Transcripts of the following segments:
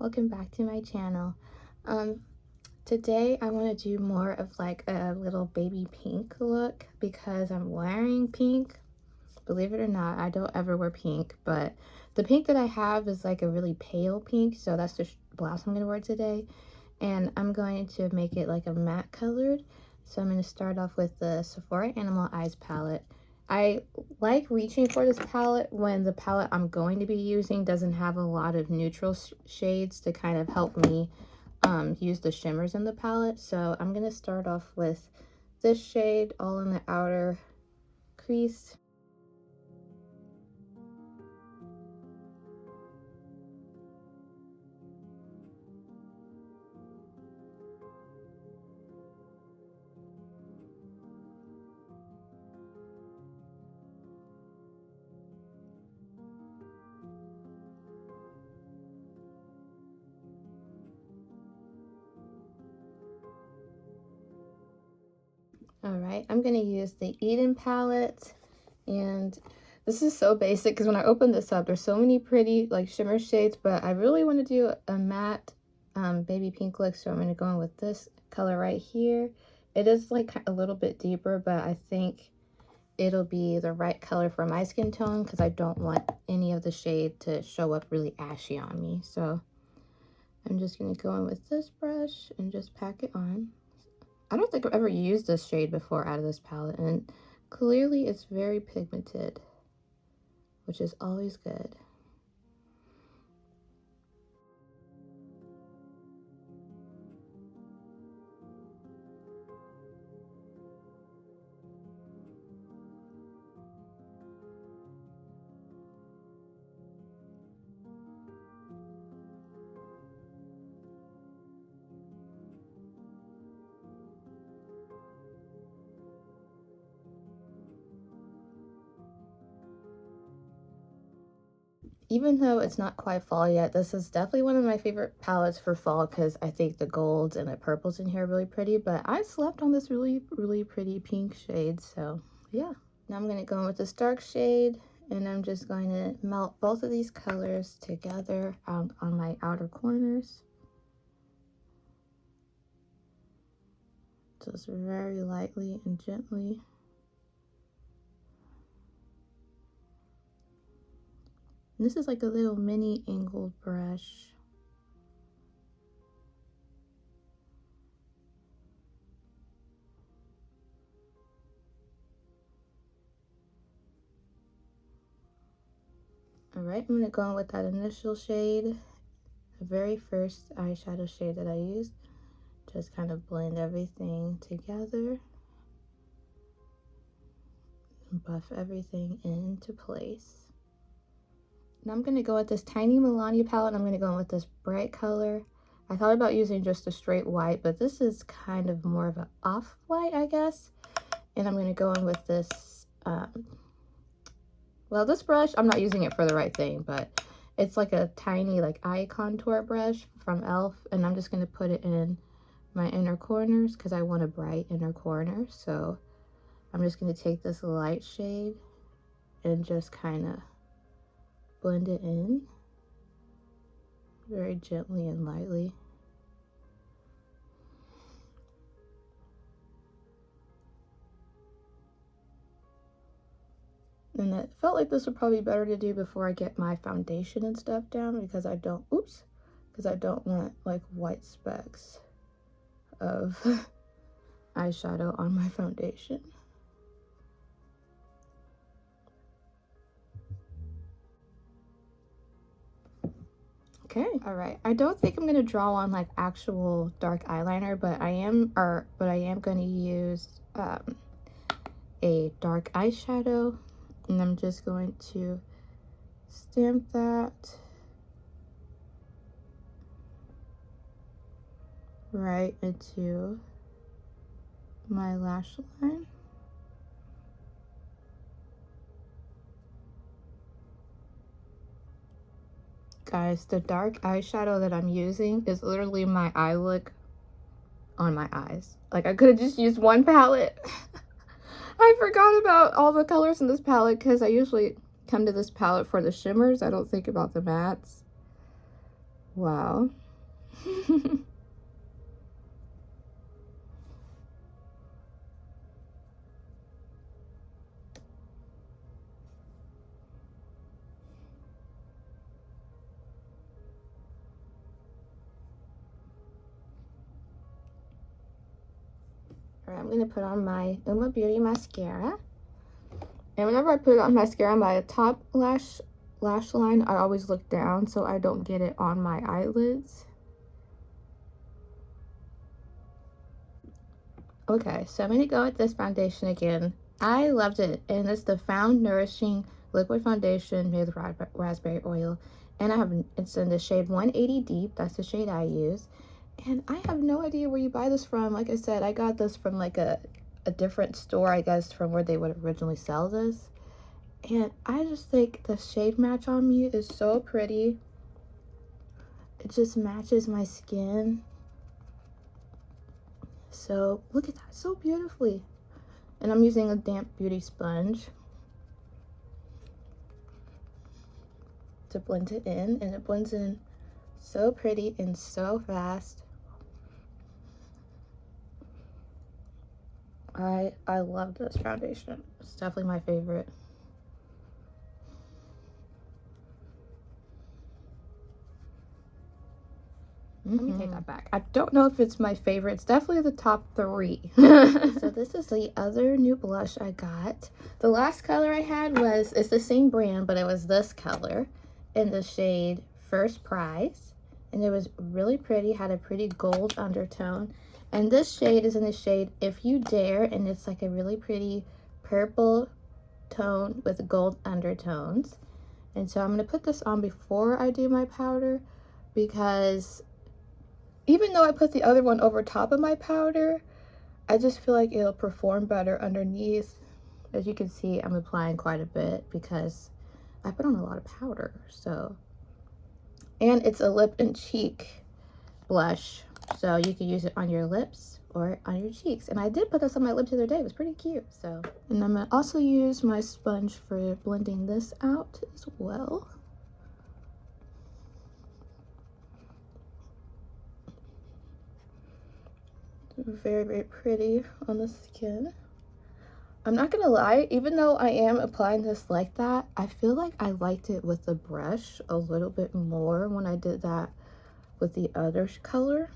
welcome back to my channel. Today I want to do more of like a little baby pink look because I'm wearing pink. Believe it or not, I don't ever wear pink, but the pink that I have is like a really pale pink, so that's the blouse I'm going to wear today. And I'm going to make it like a matte colored, so I'm going to start off with the Sephora Animal Eyes palette. I like reaching for this palette when the palette I'm going to be using doesn't have a lot of neutral shades to kind of help me use the shimmers in the palette. So I'm going to start off with this shade all in the outer crease. Alright, I'm going to use the Eden palette, and this is so basic because when I open this up, there's so many pretty like shimmer shades, but I really want to do a matte baby pink look, so I'm going to go in with this color right here. It is like a little bit deeper, but I think it'll be the right color for my skin tone because I don't want any of the shade to show up really ashy on me. So I'm just going to go in with this brush and just pack it on. I don't think I've ever used this shade before out of this palette, and clearly it's very pigmented, which is always good. Even though it's not quite fall yet, this is definitely one of my favorite palettes for fall because I think the golds and the purples in here are really pretty, but I slept on this really pretty pink shade, so yeah. Now I'm going to go in with this dark shade, and I'm just going to melt both of these colors together on my outer corners. Just very lightly and gently. And this is like a little mini angled brush. Alright, I'm going to go in with that initial shade, the very first eyeshadow shade that I used. Just kind of blend everything together and buff everything into place. Now I'm going to go with this tiny Melania palette. I'm going to go in with this bright color. I thought about using just a straight white, but this is kind of more of an off-white, I guess. And I'm going to go in with this, well, this brush, I'm not using it for the right thing, but it's like a tiny like eye contour brush from e.l.f. And I'm just going to put it in my inner corners because I want a bright inner corner. So I'm just going to take this light shade and just kind of blend it in very gently and lightly. And it felt like this would probably be better to do before I get my foundation and stuff down because I don't, because I don't want like white specks of eyeshadow on my foundation. Okay, all right. I don't think I'm going to draw on like actual dark eyeliner, but I am going to use a dark eyeshadow, and I'm just going to stamp that right into my lash line. Guys, the dark eyeshadow that I'm using is literally my eye look on my eyes. Like, I could have just used one palette. I forgot about all the colors in this palette because I usually come to this palette for the shimmers. I don't think about the mattes. Wow. Alright, I'm gonna put on my Uma Beauty mascara. And whenever I put on mascara on my top lash line, I always look down so I don't get it on my eyelids. Okay, so I'm gonna go with this foundation again. I loved it, and it's the Found Nourishing Liquid Foundation made with raspberry oil. And it's in the shade 180 Deep. That's the shade I use. And I have no idea where you buy this from. Like I said, I got this from like a different store, I guess, from where they would originally sell this. And I just think the shade match on me is so pretty. It just matches my skin. So look at that, so beautifully. And I'm using a damp beauty sponge to blend it in, and it blends in so pretty and so fast. I love this foundation. It's definitely my favorite. Let me take that back. I don't know if it's my favorite. It's definitely the top 3. So this is the other new blush I got. The last color I had it's the same brand, but it was this color in the shade First Prize. And it was really pretty, had a pretty gold undertone. And this shade is in the shade If You Dare, and it's like a really pretty purple tone with gold undertones. And so I'm going to put this on before I do my powder, because even though I put the other one over top of my powder, I just feel like it'll perform better underneath. As you can see, I'm applying quite a bit because I put on a lot of powder. So, and it's a lip and cheek blush, so you can use it on your lips or on your cheeks. And I did put this on my lips the other day. It was pretty cute. So, and I'm gonna also use my sponge for blending this out as well. Very, very pretty on the skin. I'm not gonna lie, even though I am applying this like that, I feel like I liked it with the brush a little bit more when I did that with the other color.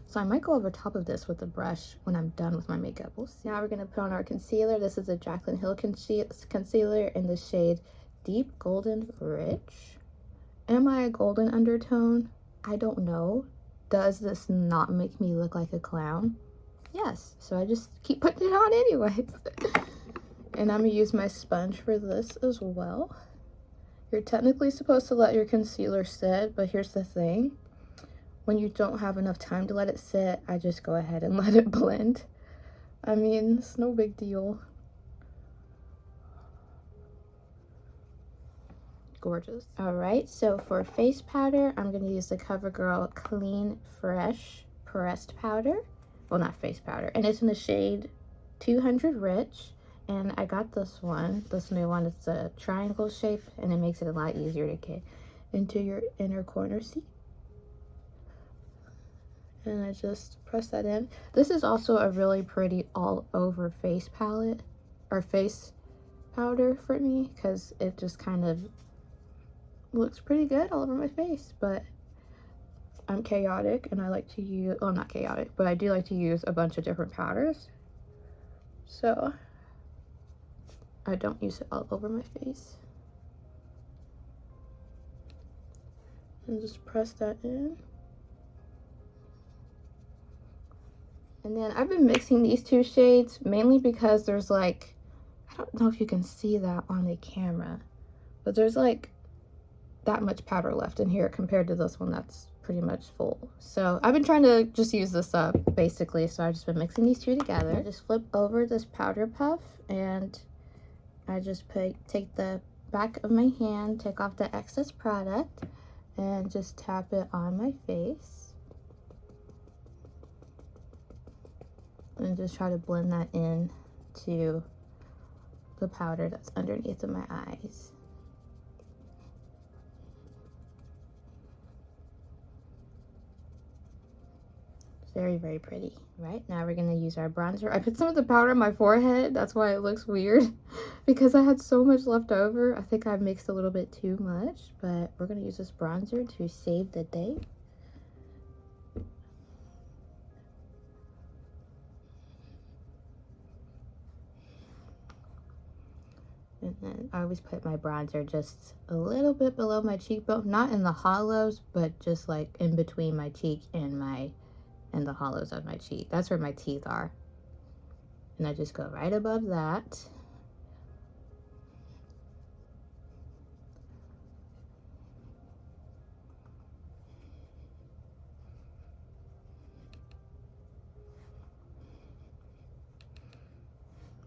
So I might go over top of this with the brush when I'm done with my makeup. We'll see. Now we're gonna put on our concealer. This is a Jaclyn Hill concealer in the shade Deep Golden Rich. Am I a golden undertone? I don't know. Does this not make me look like a clown? Yes, so I just keep putting it on anyways. And I'm gonna use my sponge for this as well. You're technically supposed to let your concealer sit, but here's the thing. When you don't have enough time to let it sit, I just go ahead and let it blend. I mean, it's no big deal. Gorgeous. All right, so for face powder, I'm gonna use the CoverGirl Clean Fresh Pressed Powder. Well, not face powder, and it's in the shade 200 Rich. And I got this new one. It's a triangle shape, and it makes it a lot easier to get into your inner corner. See? And I just press that in. This is also a really pretty all over face palette, or face powder for me, because it just kind of looks pretty good all over my face. But I'm chaotic, and I like to use, well, not chaotic, but I do like to use a bunch of different powders. So I don't use it all over my face. And just press that in. And then I've been mixing these two shades mainly because there's like, I don't know if you can see that on the camera, but there's like that much powder left in here compared to this one that's pretty much full. So I've been trying to just use this up basically, so I've just been mixing these two together. I just flip over this powder puff, and I just take the back of my hand, take off the excess product, and just tap it on my face. And just try to blend that in to the powder that's underneath of my eyes. Very, very pretty. Right, now we're gonna use our bronzer. I put some of the powder on my forehead. That's why it looks weird because I had so much left over. I think I mixed a little bit too much, but we're gonna use this bronzer to save the day. And then I always put my bronzer just a little bit below my cheekbone, not in the hollows, but just like in between my cheek and the hollows of my cheek. That's where my teeth are. And I just go right above that.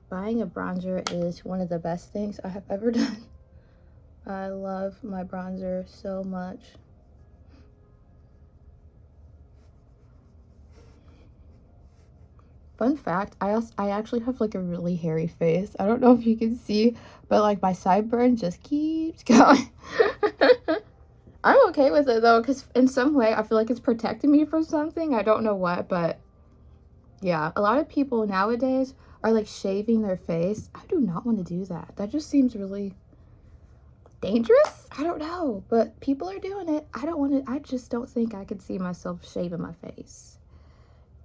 Buying a bronzer is one of the best things I have ever done. I love my bronzer so much. Fun fact, I actually have like a really hairy face. I don't know if you can see, but like my sideburn just keeps going. I'm okay with it though, because in some way I feel like it's protecting me from something. I don't know what, but yeah, a lot of people nowadays are like shaving their face. I do not want to do that. That just seems really dangerous. I don't know, but people are doing it. I don't want to. I just don't think I could see myself shaving my face.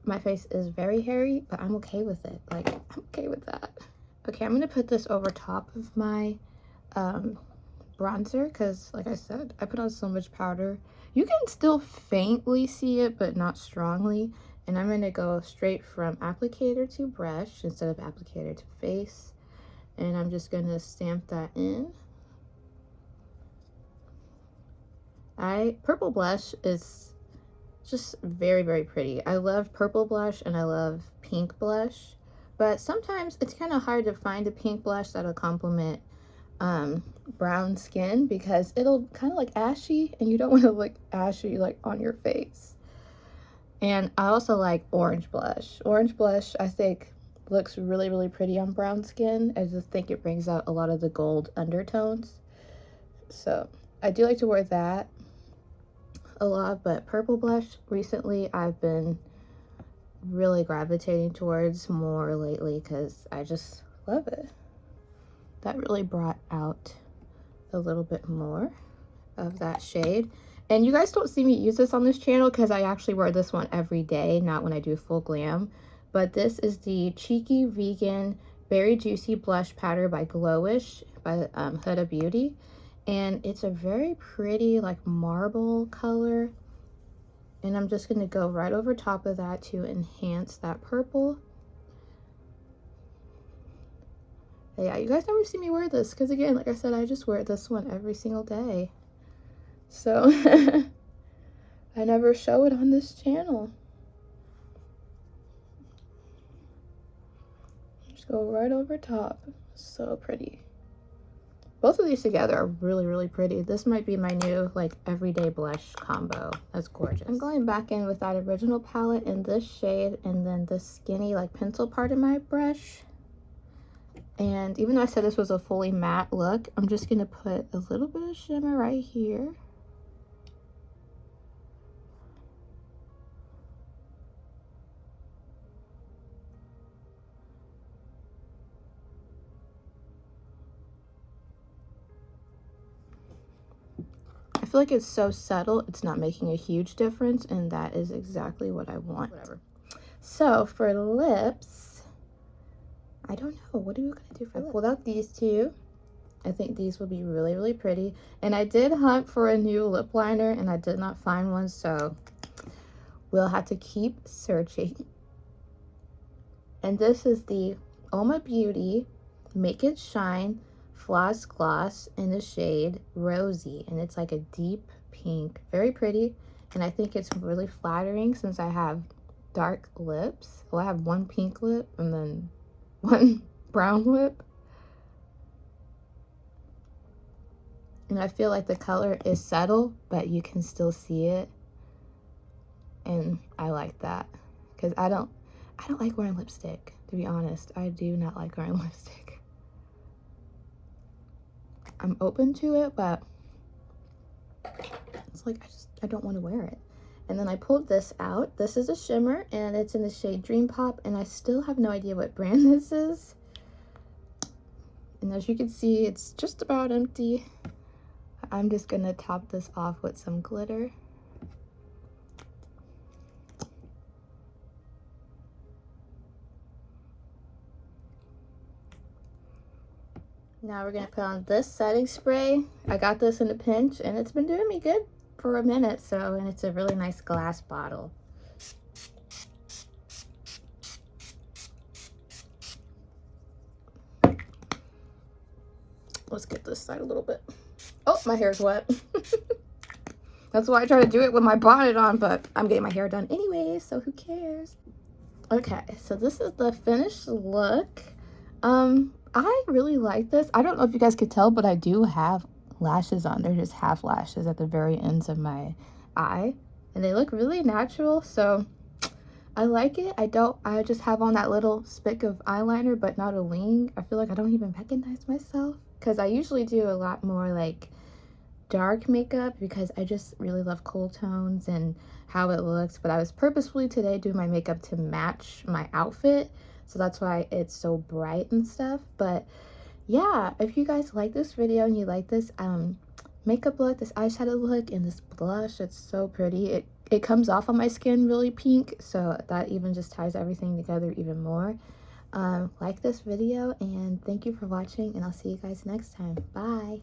My face is very hairy, but I'm okay with it. Like, I'm okay with that. Okay, I'm gonna put this over top of my bronzer because, like I said, I put on so much powder. You can still faintly see it, but not strongly. And I'm gonna go straight from applicator to brush instead of applicator to face. And I'm just gonna stamp that in. Purple blush is just very, very pretty. I love purple blush and I love pink blush, but sometimes it's kind of hard to find a pink blush that'll complement brown skin because it'll kind of like ashy and you don't want to look ashy like on your face. And I also like orange blush. Orange blush I think looks really, really pretty on brown skin. I just think it brings out a lot of the gold undertones. So I do like to wear that a lot, but purple blush recently I've been really gravitating towards more lately because I just love it. That really brought out a little bit more of that shade. And you guys don't see me use this on this channel because I actually wear this one every day, not when I do full glam. But this is the Cheeky Vegan Berry Juicy Blush Powder by Glowish by Huda Beauty. And it's a very pretty like marble color. And I'm just going to go right over top of that to enhance that purple. Yeah, you guys never see me wear this because, again, like I said, I just wear this one every single day. So I never show it on this channel. Just go right over top. So pretty. Both of these together are really, really pretty. This might be my new like everyday blush combo. That's gorgeous. I'm going back in with that original palette in this shade and then this skinny like pencil part of my brush. And even though I said this was a fully matte look, I'm just going to put a little bit of shimmer right here. I feel like it's so subtle, it's not making a huge difference, and that is exactly what I want. Whatever. So for lips, I don't know. What are we gonna do for lips? I pulled out these two. I think these will be really, really pretty. And I did hunt for a new lip liner, and I did not find one, so we'll have to keep searching. And this is the Oma Beauty Make It Shine Floss Gloss in the shade Rosy, and it's like a deep pink, very pretty, and I think it's really flattering since I have dark lips. Well, I have one pink lip and then one brown lip, and I feel like the color is subtle but you can still see it, and I like that because I don't like wearing lipstick, to be honest. I do not like wearing lipstick. I'm open to it, but it's like I don't want to wear it. And then I pulled this out. This is a shimmer, and it's in the shade Dream Pop, and I still have no idea what brand this is. And as you can see, it's just about empty. I'm just gonna top this off with some glitter. Now we're gonna put on this setting spray. I got this in a pinch, and it's been doing me good for a minute, and it's a really nice glass bottle. Let's get this side a little bit. Oh, my hair's wet. That's why I try to do it with my bonnet on, but I'm getting my hair done anyway, so who cares? Okay, so this is the finished look. I really like this. I don't know if you guys could tell, but I do have lashes on. They're just half lashes at the very ends of my eye, and they look really natural, so I like it. I just have on that little spick of eyeliner, but not a wing. I feel like I don't even recognize myself, because I usually do a lot more like dark makeup because I just really love cool tones and how it looks. But I was purposefully today doing my makeup to match my outfit, so that's why it's so bright and stuff. But yeah, if you guys like this video and you like this makeup look, this eyeshadow look, and this blush, it's so pretty. It comes off on my skin really pink, so that even just ties everything together even more. Like this video, and thank you for watching, and I'll see you guys next time. Bye.